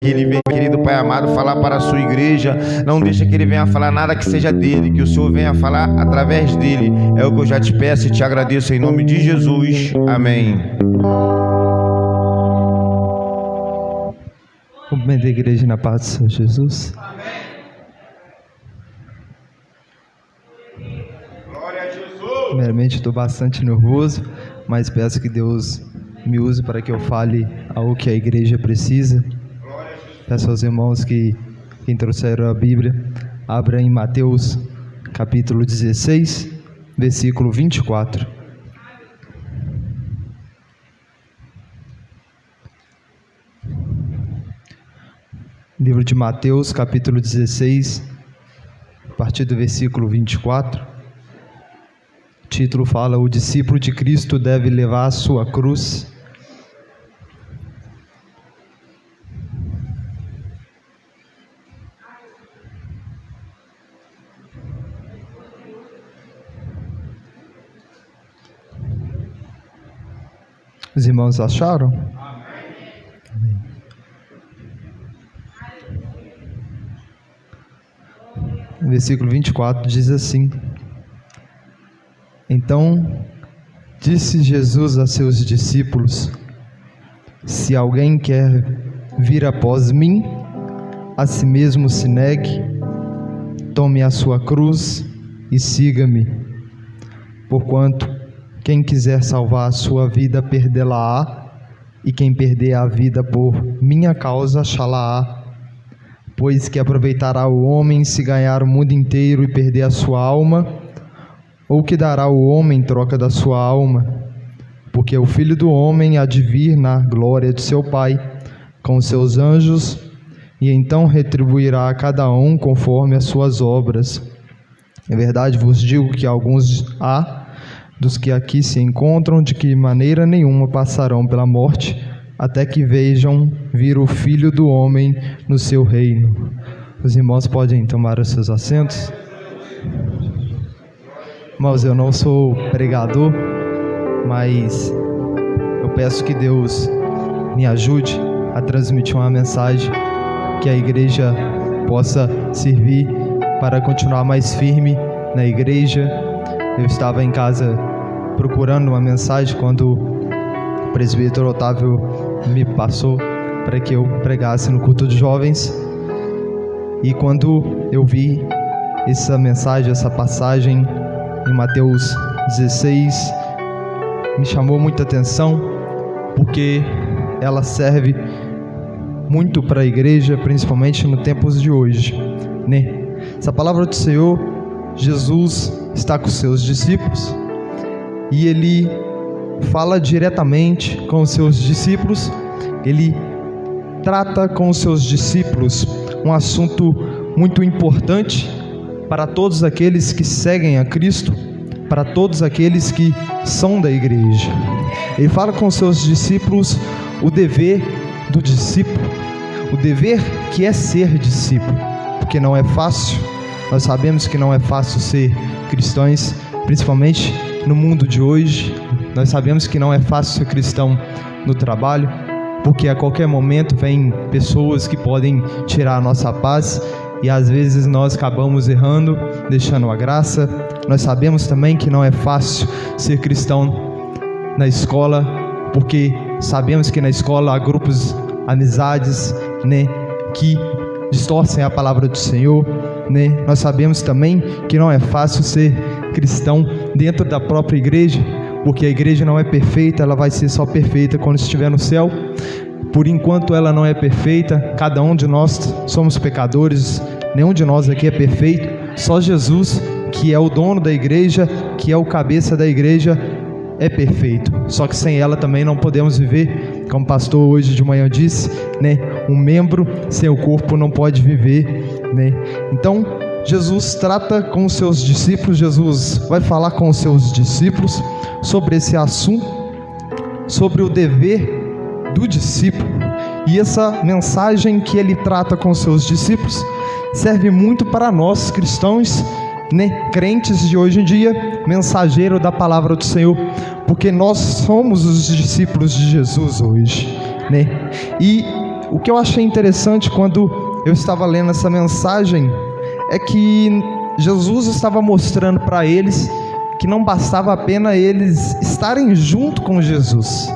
Que ele venha, querido Pai amado, falar para a sua igreja. Não deixa que ele venha falar nada que seja dele, que o Senhor venha falar através dele. É o que eu já te peço e te agradeço em nome de Jesus. Amém. Cumprimento a igreja na paz do Senhor Jesus. Glória a Jesus. Primeiramente, estou bastante nervoso, mas peço que Deus me use para que eu fale algo que a igreja precisa. Peço aos irmãos que quem trouxeram a Bíblia, abra em Mateus capítulo 16, versículo 24. Livro de Mateus, capítulo 16, a partir do versículo 24. O título fala: o discípulo de Cristo deve levar a sua cruz. Os irmãos acharam? Amém. O versículo 24 diz assim: então disse Jesus a seus discípulos: se alguém quer vir após mim, a si mesmo se negue, tome a sua cruz e siga-me. Porquanto quem quiser salvar a sua vida, perdê-la-á, e quem perder a vida por minha causa, achá-la-á. Pois que aproveitará o homem se ganhar o mundo inteiro e perder a sua alma? Ou que dará o homem em troca da sua alma? Porque o Filho do Homem há de vir na glória de seu Pai, com os seus anjos, e então retribuirá a cada um conforme as suas obras. É verdade, vos digo que alguns há dos que aqui se encontram, de que maneira nenhuma passarão pela morte, até que vejam vir o Filho do Homem no seu reino. Os irmãos podem tomar os seus assentos. Irmãos, eu não sou pregador, mas eu peço que Deus me ajude a transmitir uma mensagem que a igreja possa servir para continuar mais firme na igreja. Eu estava em casa procurando uma mensagem quando o presbítero Otávio me passou para que eu pregasse no culto de jovens. E quando eu vi essa mensagem, essa passagem em Mateus 16, me chamou muita atenção, porque ela serve muito para a igreja, principalmente nos tempos de hoje, né? Essa palavra do Senhor, Jesus está com seus discípulos e ele fala diretamente com os seus discípulos. Ele trata com os seus discípulos um assunto muito importante para todos aqueles que seguem a Cristo, para todos aqueles que são da igreja. Ele fala com os seus discípulos o dever do discípulo, o dever que é ser discípulo, porque não é fácil. Nós sabemos que não é fácil ser cristãos, principalmente no mundo de hoje. Nós sabemos que não é fácil ser cristão no trabalho, porque a qualquer momento vem pessoas que podem tirar a nossa paz, e às vezes nós acabamos errando, deixando a graça. Nós sabemos também que não é fácil ser cristão na escola, porque sabemos que na escola há grupos, amizades, né, que distorcem a palavra do Senhor, né? Nós sabemos também que não é fácil ser cristão dentro da própria igreja, porque a igreja não é perfeita, ela vai ser só perfeita quando estiver no céu. Por enquanto ela não é perfeita, cada um de nós somos pecadores, nenhum de nós aqui é perfeito, só Jesus, que é o dono da igreja, que é o cabeça da igreja, é perfeito. Só que sem ela também não podemos viver, como o pastor hoje de manhã disse, né? Um membro sem o corpo não pode viver, né? Então Jesus trata com os seus discípulos, Jesus vai falar com os seus discípulos sobre esse assunto, sobre o dever do discípulo. E essa mensagem que ele trata com os seus discípulos serve muito para nós cristãos, né, crentes de hoje em dia, mensageiro da palavra do Senhor, porque nós somos os discípulos de Jesus hoje, né? E o que eu achei interessante quando eu estava lendo essa mensagem é que Jesus estava mostrando para eles que não bastava apenas eles estarem junto com Jesus,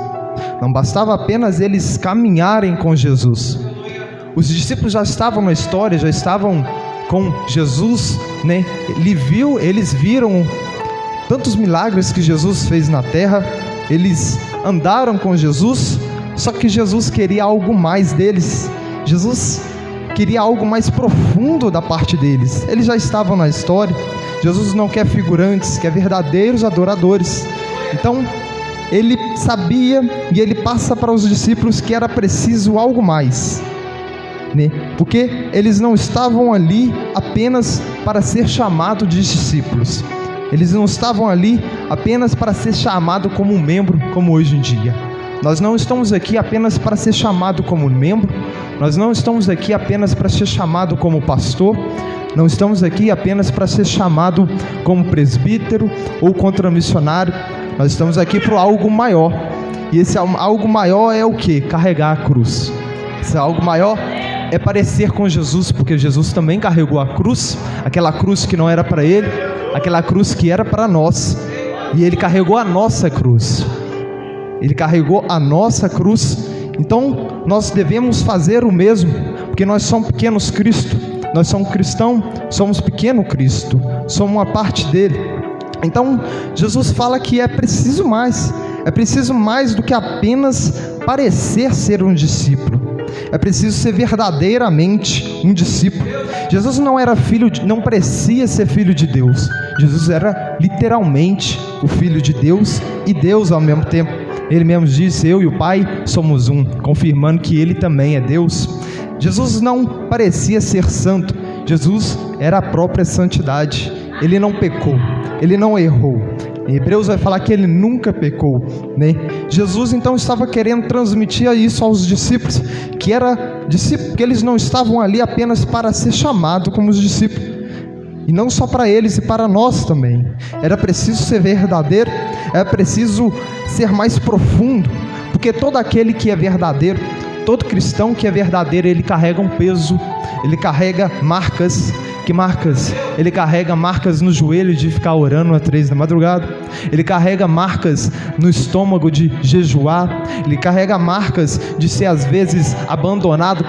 não bastava apenas eles caminharem com Jesus. Os discípulos já estavam na história, já estavam com Jesus, né? Eles viram tantos milagres que Jesus fez na terra, eles andaram com Jesus, só que Jesus queria algo mais deles. Jesus queria algo mais profundo da parte deles. Eles já estavam na história. Jesus não quer figurantes, quer verdadeiros adoradores. Então ele sabia e ele passa para os discípulos que era preciso algo mais, né? Porque eles não estavam ali apenas para ser chamados de discípulos. Eles não estavam ali apenas para ser chamado como um membro, como hoje em dia. Nós não estamos aqui apenas para ser chamado como membro. Nós não estamos aqui apenas para ser chamado como pastor. Não estamos aqui apenas para ser chamado como presbítero ou contramissionário. Nós estamos aqui para algo maior. E esse algo maior é o quê? Carregar a cruz. Esse algo maior é parecer com Jesus, porque Jesus também carregou a cruz, aquela cruz que não era para ele, aquela cruz que era para nós, e ele carregou a nossa cruz. Ele carregou a nossa cruz. Então nós devemos fazer o mesmo, porque nós somos pequenos Cristo, nós somos cristãos, somos pequeno Cristo, somos uma parte dele. Então Jesus fala que é preciso mais do que apenas parecer ser um discípulo. É preciso ser verdadeiramente um discípulo. Jesus não era não parecia ser filho de Deus. Jesus era literalmente o filho de Deus e Deus ao mesmo tempo. Ele mesmo disse: eu e o Pai somos um, confirmando que ele também é Deus. Jesus não parecia ser santo. Jesus era a própria santidade. Ele não pecou, ele não errou. Em Hebreus vai falar que ele nunca pecou, né? Jesus então estava querendo transmitir isso aos discípulos, que eles não estavam ali apenas para ser chamados como os discípulos, e não só para eles, e para nós também. Era preciso ser verdadeiro, era preciso ser mais profundo, porque todo aquele que é verdadeiro, todo cristão que é verdadeiro, ele carrega um peso, ele carrega marcas. Que marcas? Ele carrega marcas no joelho de ficar orando às 3 da madrugada. Ele carrega marcas no estômago de jejuar. Ele carrega marcas de ser às vezes abandonado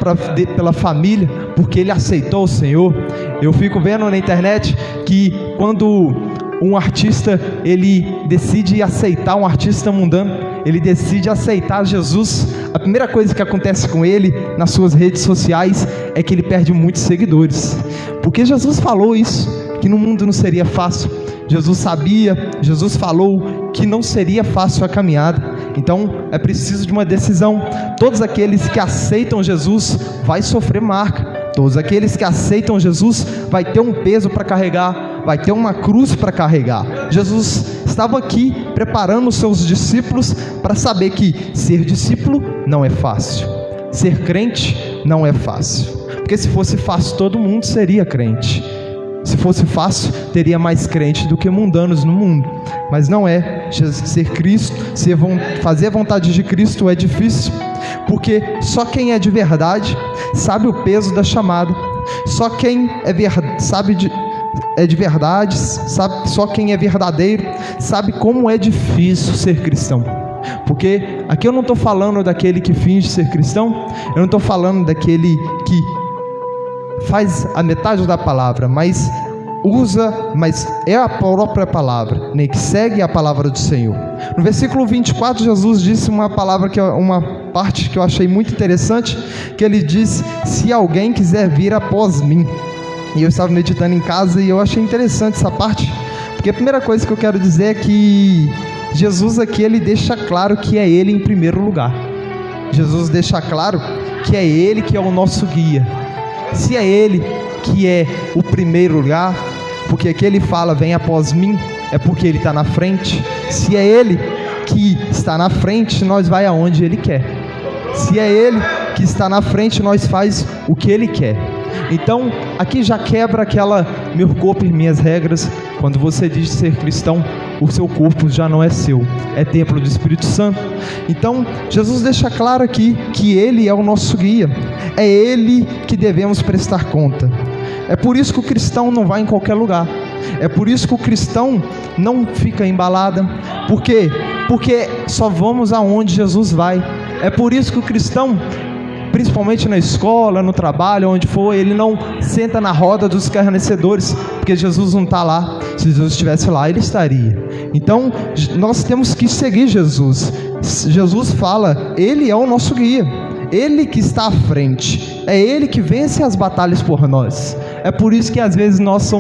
pela família, porque ele aceitou o Senhor. Eu fico vendo na internet que quando um artista ele decide aceitar, um artista mundano, ele decide aceitar Jesus, a primeira coisa que acontece com ele nas suas redes sociais é que ele perde muitos seguidores, porque Jesus falou isso, que no mundo não seria fácil. Jesus sabia, Jesus falou que não seria fácil a caminhada. Então é preciso de uma decisão. Todos aqueles que aceitam Jesus vai sofrer marca. Todos aqueles que aceitam Jesus vai ter um peso para carregar, vai ter uma cruz para carregar. Jesus estava aqui preparando os seus discípulos para saber que ser discípulo não é fácil. Ser crente não é fácil. Porque se fosse fácil, todo mundo seria crente. Se fosse fácil, teria mais crente do que mundanos no mundo. Mas não é. Ser Cristo, fazer a vontade de Cristo é difícil. Porque só quem é de verdade sabe o peso da chamada. Só quem é de verdade, sabe, só quem é verdadeiro sabe como é difícil ser cristão. Porque aqui eu não estou falando daquele que finge ser cristão, eu não estou falando daquele que faz a metade da palavra, mas é a própria palavra, né, que segue a palavra do Senhor. No versículo 24, Jesus disse uma parte que eu achei muito interessante, que ele diz: se alguém quiser vir após mim. E eu estava meditando em casa e eu achei interessante essa parte, porque a primeira coisa que eu quero dizer é que Jesus aqui, ele deixa claro que é ele em primeiro lugar. Jesus deixa claro que é ele que é o nosso guia. Se é ele que é o primeiro lugar, porque aqui ele fala: vem após mim, é porque ele está na frente. Se é ele que está na frente, nós vai aonde ele quer. Se é ele que está na frente, nós faz o que ele quer. Então aqui já quebra aquela meu corpo e minhas regras. Quando você diz ser cristão, o seu corpo já não é seu, é templo do Espírito Santo. Então, Jesus deixa claro aqui que Ele é o nosso guia, é Ele que devemos prestar conta. É por isso que o cristão não vai em qualquer lugar, é por isso que o cristão não fica em balada. Por quê? Porque só vamos aonde Jesus vai. É por isso que o cristão, principalmente na escola, no trabalho, onde for, ele não senta na roda dos escarnecedores, porque Jesus não está lá. Se Jesus estivesse lá, Ele estaria. Então, nós temos que seguir Jesus. Jesus fala, Ele é o nosso guia, Ele que está à frente, é Ele que vence as batalhas por nós. É por isso que às vezes nós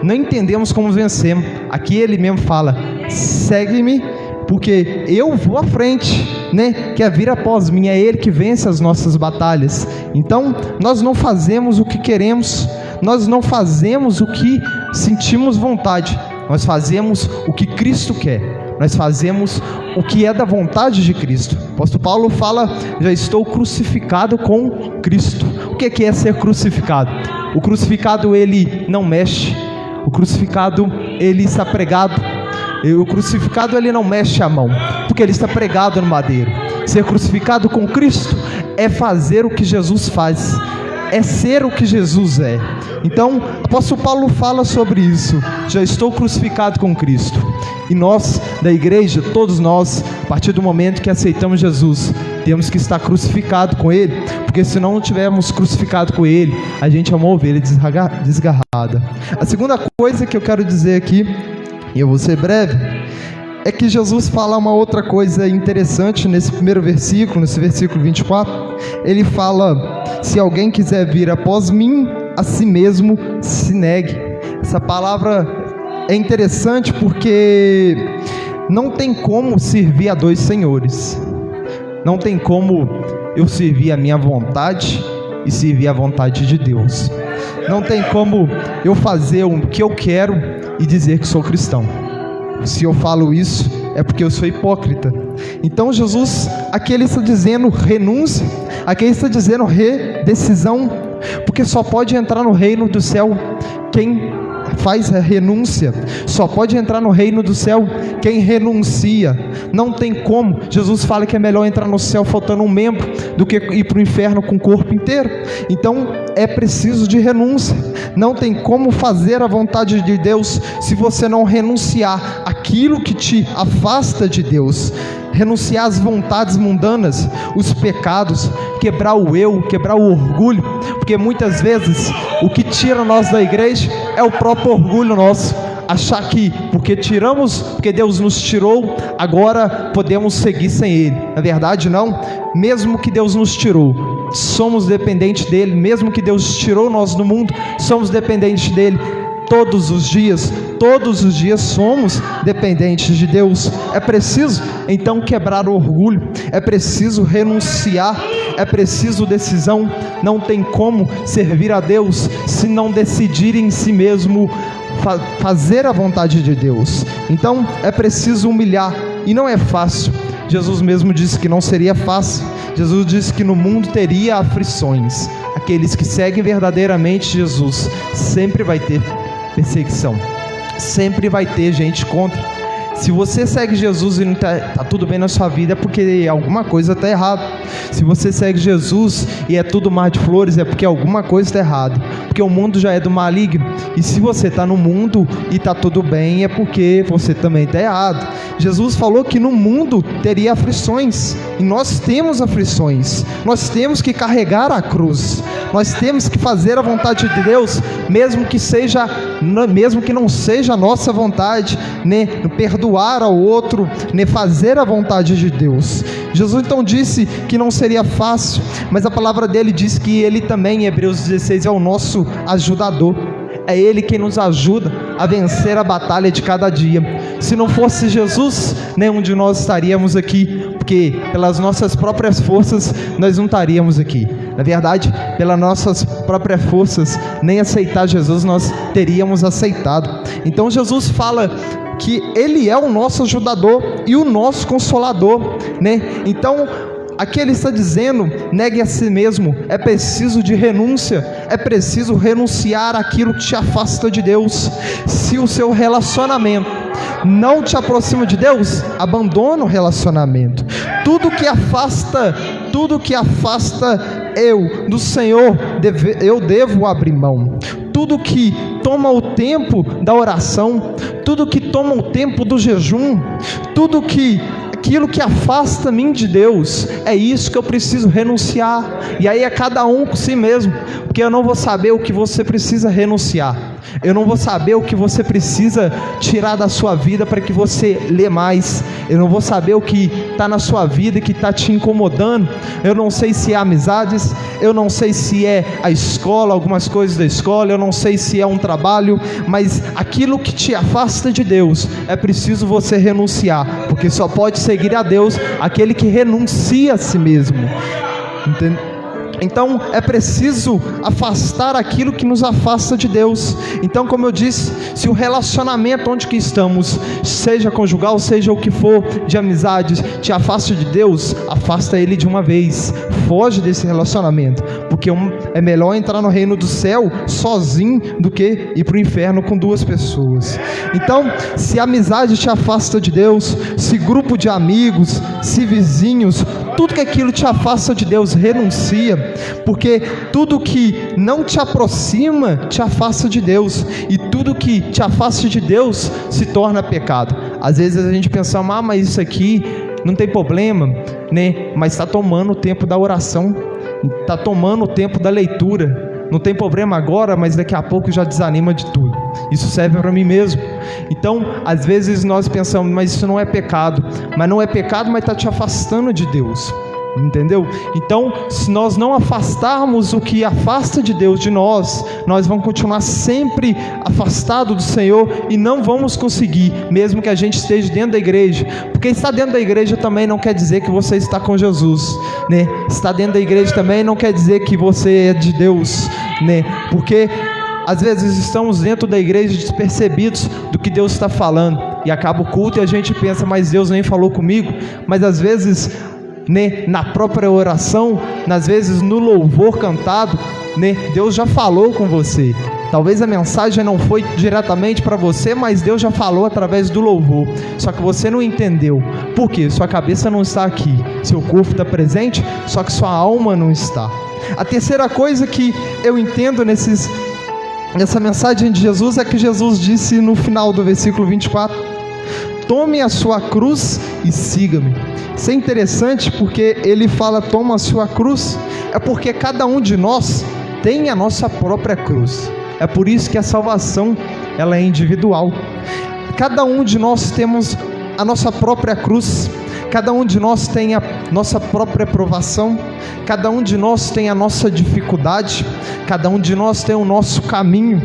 não entendemos como vencemos. Aqui Ele mesmo fala, segue-me, porque eu vou à frente, né? Quer vir após mim, é Ele que vence as nossas batalhas. Então, nós não fazemos o que queremos, nós não fazemos o que sentimos vontade, nós fazemos o que Cristo quer, nós fazemos o que é da vontade de Cristo. O apóstolo Paulo fala, já estou crucificado com Cristo. O que é ser crucificado? O crucificado, ele não mexe, o crucificado, ele está pregado. O crucificado, ele não mexe a mão, porque ele está pregado no madeiro. Ser crucificado com Cristo é fazer o que Jesus faz, é ser o que Jesus é. Então, o apóstolo Paulo fala sobre isso, já estou crucificado com Cristo. E nós, da igreja, todos nós, a partir do momento que aceitamos Jesus, temos que estar crucificado com Ele, porque se não tivermos crucificado com Ele, a gente é uma ovelha desgarrada. A segunda coisa que eu quero dizer aqui, e eu vou ser breve, é que Jesus fala uma outra coisa interessante nesse primeiro versículo, nesse versículo 24. Ele fala, se alguém quiser vir após mim, a si mesmo se negue. Essa palavra é interessante porque não tem como servir a dois senhores. Não tem como eu servir a minha vontade e servir a vontade de Deus. Não tem como eu fazer o que eu quero e dizer que sou cristão. Se eu falo isso, é porque eu sou hipócrita. Então Jesus, aqui Ele está dizendo renúncia, aqui Ele está dizendo decisão, porque só pode entrar no reino do céu quem faz a renúncia, só pode entrar no reino do céu quem renuncia. Não tem como. Jesus fala que é melhor entrar no céu faltando um membro do que ir para o inferno com o corpo inteiro. Então é preciso de renúncia. Não tem como fazer a vontade de Deus se você não renunciar aquilo que te afasta de Deus, renunciar às vontades mundanas, os pecados, quebrar o eu, quebrar o orgulho, porque muitas vezes o que tira nós da igreja é o próprio orgulho nosso, achar que porque Deus nos tirou, agora podemos seguir sem Ele. Na verdade não, mesmo que Deus nos tirou, somos dependentes dEle. Mesmo que Deus tirou nós do mundo, somos dependentes dEle. Todos os dias somos dependentes de Deus. É preciso então quebrar o orgulho, é preciso renunciar, é preciso decisão. Não tem como servir a Deus se não decidir em si mesmo fazer a vontade de Deus. Então é preciso humilhar, e não é fácil. Jesus mesmo disse que não seria fácil. Jesus disse que no mundo teria aflições. Aqueles que seguem verdadeiramente Jesus, sempre vai ter perseguição, sempre vai ter gente contra. Se você segue Jesus e não tá tudo bem na sua vida, é porque alguma coisa está errada. Se você segue Jesus e é tudo mar de flores, é porque alguma coisa está errada, porque o mundo já é do maligno. E se você está no mundo e está tudo bem, é porque você também está errado. Jesus falou que no mundo teria aflições, e nós temos aflições. Nós temos que carregar a cruz, nós temos que fazer a vontade de Deus, mesmo que não seja a nossa vontade, né? Perdoar ao outro, né? Fazer a vontade de Deus. Jesus então disse que não seria fácil, mas a palavra dele diz que ele também, em Hebreus 16, é o nosso ajudador. É Ele quem nos ajuda a vencer a batalha de cada dia. Se não fosse Jesus, nenhum de nós estaríamos aqui, porque pelas nossas próprias forças nós não estaríamos aqui. Na verdade, pelas nossas próprias forças, nem aceitar Jesus nós teríamos aceitado. Então Jesus fala que Ele é o nosso ajudador e o nosso consolador, né? Então aqui Ele está dizendo, negue a si mesmo. É preciso de renúncia, é preciso renunciar àquilo que te afasta de Deus. Se o seu relacionamento não te aproxima de Deus, abandona o relacionamento. Tudo que afasta eu do Senhor, eu devo abrir mão. Tudo que toma o tempo da oração, tudo que toma o tempo do jejum, aquilo que afasta mim de Deus, é isso que eu preciso renunciar. E aí é cada um com si mesmo, porque eu não vou saber o que você precisa renunciar, eu não vou saber o que você precisa tirar da sua vida para que você lê mais, eu não vou saber o que está na sua vida que está te incomodando. Eu não sei se é amizades, eu não sei se é a escola, algumas coisas da escola, eu não sei se é um trabalho, mas aquilo que te afasta de Deus, é preciso você renunciar, porque só pode seguir a Deus aquele que renuncia a si mesmo. Entende? Então é preciso afastar aquilo que nos afasta de Deus. Então, como eu disse, se o relacionamento onde que estamos, seja conjugal, seja o que for, de amizades, te afasta de Deus, afasta ele de uma vez, foge desse relacionamento, porque é melhor entrar no reino do céu sozinho do que ir para o inferno com duas pessoas. Então, se a amizade te afasta de Deus, se grupo de amigos, se vizinhos, tudo que aquilo te afasta de Deus, renuncia, porque tudo que não te aproxima te afasta de Deus, e tudo que te afasta de Deus se torna pecado. Às vezes a gente pensa, mas isso aqui não tem problema, né? Mas está tomando o tempo da oração, está tomando o tempo da leitura. Não tem problema agora, mas daqui a pouco já desanima de tudo. Isso serve para mim mesmo. Então, às vezes nós pensamos, mas isso não é pecado. Mas não é pecado, mas está te afastando de Deus. Entendeu? Então, se nós não afastarmos o que afasta de Deus de nós, nós vamos continuar sempre afastados do Senhor e não vamos conseguir, mesmo que a gente esteja dentro da igreja. Porque estar dentro da igreja também não quer dizer que você está com Jesus, né? Estar dentro da igreja também não quer dizer que você é de Deus, né? Porque às vezes estamos dentro da igreja despercebidos do que Deus está falando, e acaba o culto e a gente pensa, mas Deus nem falou comigo. Mas às vezes, né, na própria oração, às vezes no louvor cantado, né, Deus já falou com você. Talvez a mensagem não foi diretamente para você, mas Deus já falou através do louvor, só que você não entendeu. Por quê? Sua cabeça não está aqui, seu corpo está presente, só que sua alma não está. A terceira coisa que eu entendo nessa mensagem de Jesus é que Jesus disse no final do versículo 24: tome a sua cruz e siga-me. Isso é interessante, porque ele fala toma a sua cruz, é porque cada um de nós tem a nossa própria cruz. É por isso que a salvação, ela é individual. Cada um de nós temos a nossa própria cruz, cada um de nós tem a nossa própria provação, cada um de nós tem a nossa dificuldade, cada um de nós tem o nosso caminho,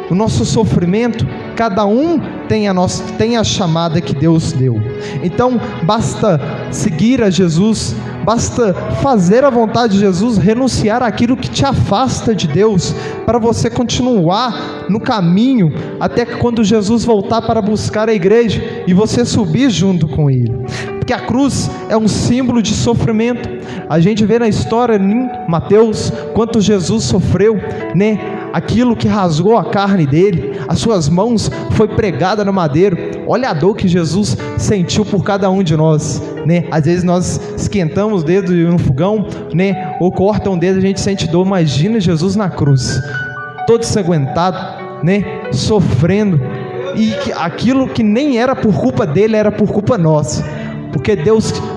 o nosso sofrimento. Cada um tem a chamada que Deus deu. Então basta seguir a Jesus, basta fazer a vontade de Jesus, renunciar àquilo que te afasta de Deus, para você continuar no caminho, até que quando Jesus voltar para buscar a igreja, e você subir junto com ele. Porque a cruz é um símbolo de sofrimento. A gente vê na história em Mateus quanto Jesus sofreu, né? Aquilo que rasgou a carne dele, as suas mãos foi pregada no madeiro. Olha a dor que Jesus sentiu por cada um de nós, né? Às vezes nós esquentamos o dedo no fogão, né? Ou corta um dedo, a gente sente dor. Imagina Jesus na cruz, todo ensanguentado, né? Sofrendo, e aquilo que nem era por culpa dele, era por culpa nossa.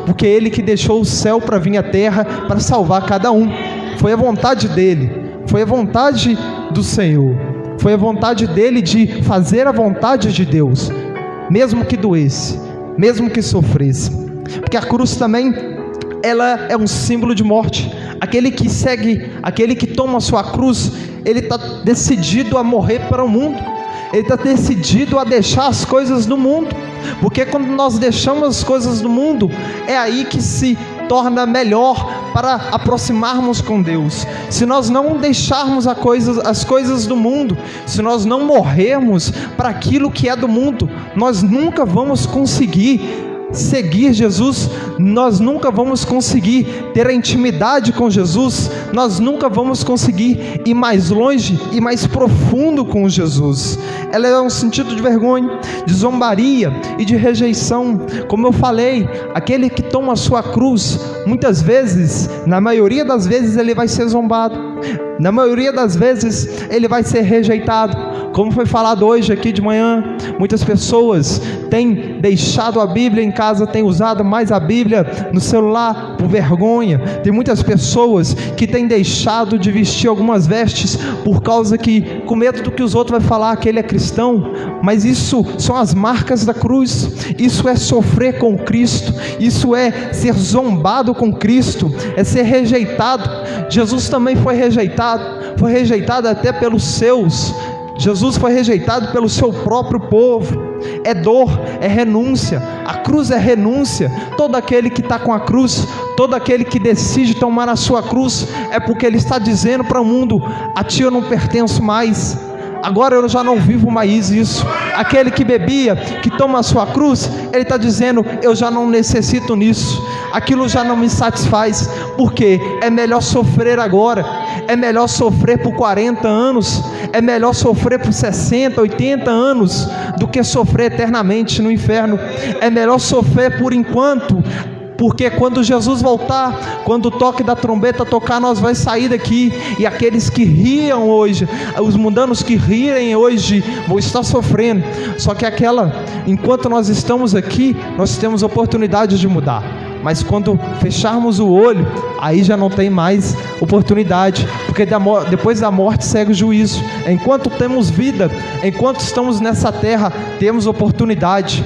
Porque ele que deixou o céu para vir à terra para salvar cada um. Foi a vontade dele, foi a vontade do Senhor, foi a vontade dele de fazer a vontade de Deus, mesmo que doesse, mesmo que sofresse. Porque a cruz também, ela é um símbolo de morte. Aquele que segue, aquele que toma a sua cruz, ele está decidido a morrer para o mundo, ele está decidido a deixar as coisas do mundo. Porque quando nós deixamos as coisas do mundo, é aí que se torna melhor para aproximarmos com Deus. Se nós não deixarmos as coisas do mundo, se nós não morrermos para aquilo que é do mundo, nós nunca vamos conseguir seguir Jesus, nós nunca vamos conseguir ter a intimidade com Jesus, nós nunca vamos conseguir ir mais longe e mais profundo com Jesus. Ela é um sentido de vergonha, de zombaria e de rejeição. Como eu falei, aquele que toma a sua cruz, muitas vezes, na maioria das vezes, ele vai ser zombado, na maioria das vezes ele vai ser rejeitado. Como foi falado hoje aqui de manhã, muitas pessoas têm deixado a Bíblia em casa, têm usado mais a Bíblia no celular por vergonha. Tem muitas pessoas que têm deixado de vestir algumas vestes por causa que, com medo do que os outros vão falar, que ele é cristão. Mas isso são as marcas da cruz, isso é sofrer com Cristo, isso é ser zombado com Cristo, é ser rejeitado. Jesus também foi rejeitado até pelos seus. Jesus foi rejeitado pelo seu próprio povo. É dor, é renúncia. A cruz é renúncia. Todo aquele que está com a cruz, todo aquele que decide tomar a sua cruz, é porque ele está dizendo para o mundo: a ti eu não pertenço mais, agora eu já não vivo mais isso. Aquele que bebia, que toma a sua cruz, ele está dizendo: eu já não necessito nisso, aquilo já não me satisfaz, porque é melhor sofrer agora, é melhor sofrer por 40 anos, é melhor sofrer por 60, 80 anos, do que sofrer eternamente no inferno. É melhor sofrer por enquanto, porque quando Jesus voltar, quando o toque da trombeta tocar, nós vamos sair daqui, e aqueles que riam hoje, os mundanos que rirem hoje, vão estar sofrendo. Só que enquanto nós estamos aqui, nós temos oportunidade de mudar. Mas quando fecharmos o olho, aí já não tem mais oportunidade, porque depois da morte segue o juízo. Enquanto temos vida, enquanto estamos nessa terra, temos oportunidade.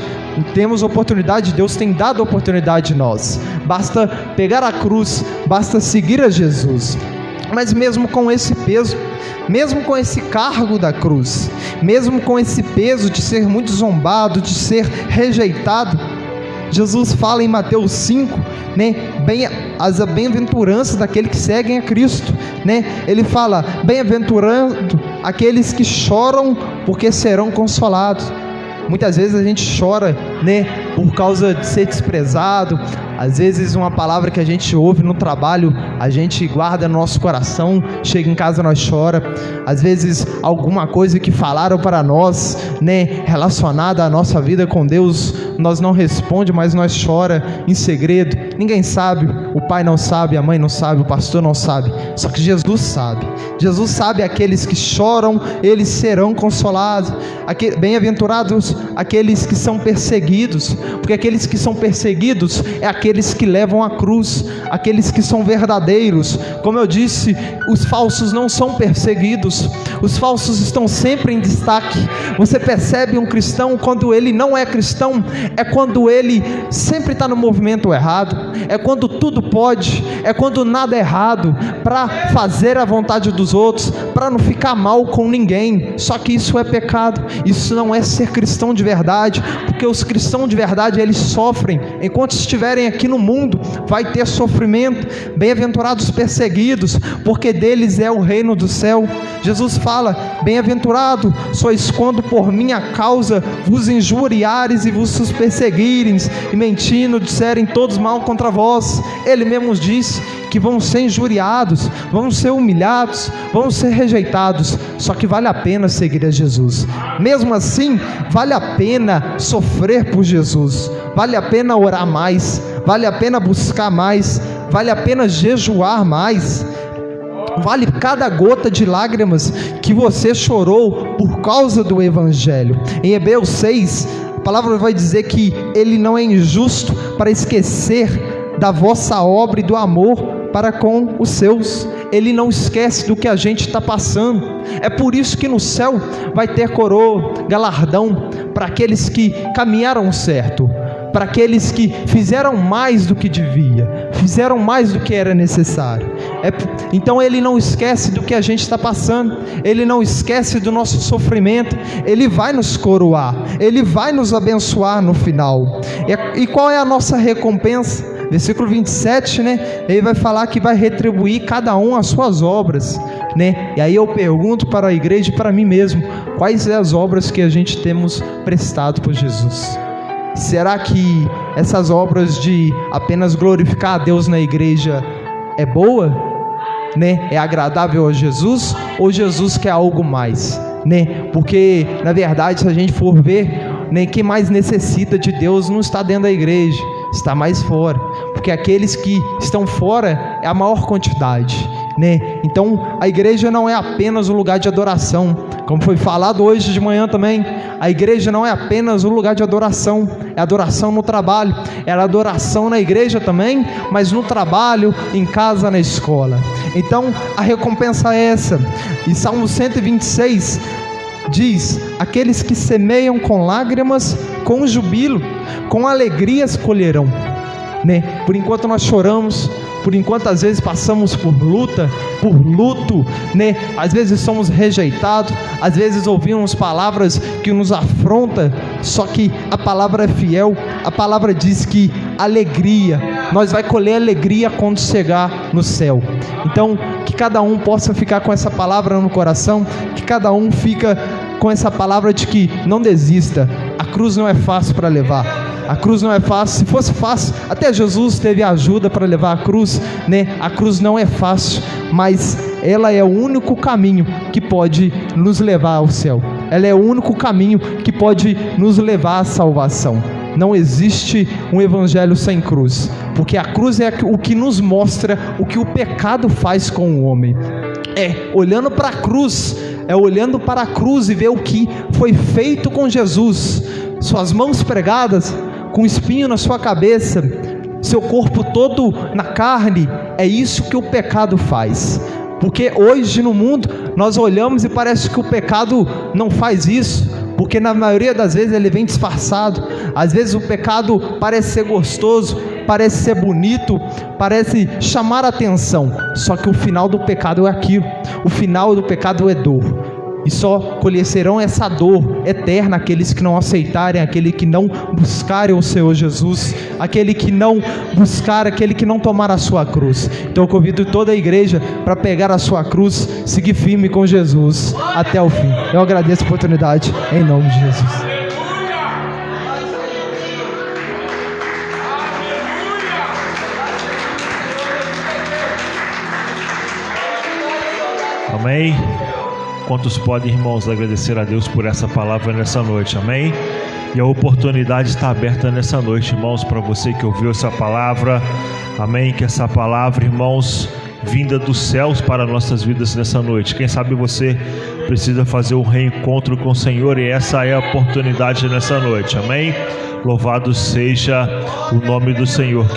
Deus tem dado oportunidade a nós. Basta pegar a cruz, basta seguir a Jesus. Mas mesmo com esse peso, mesmo com esse cargo da cruz, mesmo com esse peso de ser muito zombado, de ser rejeitado, Jesus fala em Mateus 5, as bem-aventuranças daqueles que seguem a Cristo, Ele fala: bem-aventurado aqueles que choram, porque serão consolados. Muitas vezes a gente chora, por causa de ser desprezado. Às vezes uma palavra que a gente ouve no trabalho, a gente guarda no nosso coração, chega em casa nós chora. Às vezes alguma coisa que falaram para nós, relacionada à nossa vida com Deus, nós não responde, mas nós chora em segredo. Ninguém sabe, o pai não sabe, a mãe não sabe, o pastor não sabe, só que Jesus sabe. Jesus sabe: aqueles que choram, eles serão consolados. Bem-aventurados aqueles que são perseguidos, porque aqueles que são perseguidos é aqueles que levam a cruz, aqueles que são verdadeiros. Como eu disse, os falsos não são perseguidos, os falsos estão sempre em destaque. Você percebe um cristão quando ele não é cristão, é quando ele sempre está no movimento errado, é quando tudo pode, é quando nada é errado, para fazer a vontade dos outros, para não ficar mal com ninguém. Só que isso é pecado, isso não é ser cristão de verdade, porque os cristãos de verdade, eles sofrem. Enquanto estiverem aqui no mundo, vai ter sofrimento. Bem-aventurados os perseguidos, porque deles é o reino do céu. Jesus fala: bem-aventurado sois quando por minha causa vos injuriares e vos perseguirem, e mentindo disserem todos mal contra vós. Ele mesmo disse que vão ser injuriados, vão ser humilhados, vão ser rejeitados. Só que vale a pena seguir a Jesus. Mesmo assim, vale a pena sofrer por Jesus, vale a pena orar mais, vale a pena buscar mais, vale a pena jejuar mais, vale cada gota de lágrimas que você chorou por causa do Evangelho. Em Hebreus 6, a palavra vai dizer que Ele não é injusto para esquecer da vossa obra e do amor para com os seus. Ele não esquece do que a gente está passando. É por isso que no céu vai ter coroa, galardão, para aqueles que caminharam certo, para aqueles que fizeram mais do que devia, fizeram mais do que era necessário. Então Ele não esquece do que a gente está passando, Ele não esquece do nosso sofrimento. Ele vai nos coroar, Ele vai nos abençoar no final. E qual é a nossa recompensa? Versículo 27, Ele vai falar que vai retribuir cada um as suas obras, E aí eu pergunto para a igreja e para mim mesmo: quais são as obras que a gente temos prestado por Jesus? Será que essas obras de apenas glorificar a Deus na igreja é boa, né? É agradável a Jesus, ou Jesus quer algo mais, né? Porque na verdade, se a gente for ver, né, quem mais necessita de Deus não está dentro da igreja, está mais fora, porque aqueles que estão fora é a maior quantidade, né? Então a igreja não é apenas um lugar de adoração, como foi falado hoje de manhã também. A igreja não é apenas um lugar de adoração, é adoração no trabalho, é adoração na igreja também, mas no trabalho, em casa, na escola. Então a recompensa é essa. E Salmo 126 diz: aqueles que semeiam com lágrimas, com jubilo, com alegrias colherão, né? Por enquanto nós choramos, por enquanto às vezes passamos por luta, por luto, né? Às vezes somos rejeitados, às vezes ouvimos palavras que nos afrontam, só que a palavra é fiel. A palavra diz que alegria, nós vai colher alegria quando chegar no céu. Então que cada um possa ficar com essa palavra no coração, que cada um fica com essa palavra de que não desista. A cruz não é fácil para levar, a cruz não é fácil. Se fosse fácil, até Jesus teve ajuda para levar a cruz, né? A cruz não é fácil, mas ela é o único caminho que pode nos levar ao céu. Ela é o único caminho que pode nos levar à salvação. Não existe um evangelho sem cruz, porque a cruz é o que nos mostra o que o pecado faz com o homem. Olhando para a cruz, olhando para a cruz e ver o que foi feito com Jesus, suas mãos pregadas, com espinho na sua cabeça, seu corpo todo na carne. É isso que o pecado faz. Porque hoje no mundo nós olhamos e parece que o pecado não faz isso, porque na maioria das vezes ele vem disfarçado. Às vezes o pecado parece ser gostoso, parece ser bonito, parece chamar a atenção, só que o final do pecado é aquilo. O final do pecado é dor, e só conhecerão essa dor eterna aqueles que não aceitarem, aquele que não buscarem o Senhor Jesus, aquele que não buscar, aquele que não tomar a sua cruz. Então eu convido toda a igreja para pegar a sua cruz, seguir firme com Jesus até o fim. Eu agradeço a oportunidade, em nome de Jesus. Amém? Quantos podem, irmãos, agradecer a Deus por essa palavra nessa noite? Amém? E a oportunidade está aberta nessa noite, irmãos, para você que ouviu essa palavra. Amém? Que essa palavra, irmãos, vinda dos céus para nossas vidas nessa noite. Quem sabe você precisa fazer um reencontro com o Senhor, e essa é a oportunidade nessa noite. Amém? Louvado seja o nome do Senhor.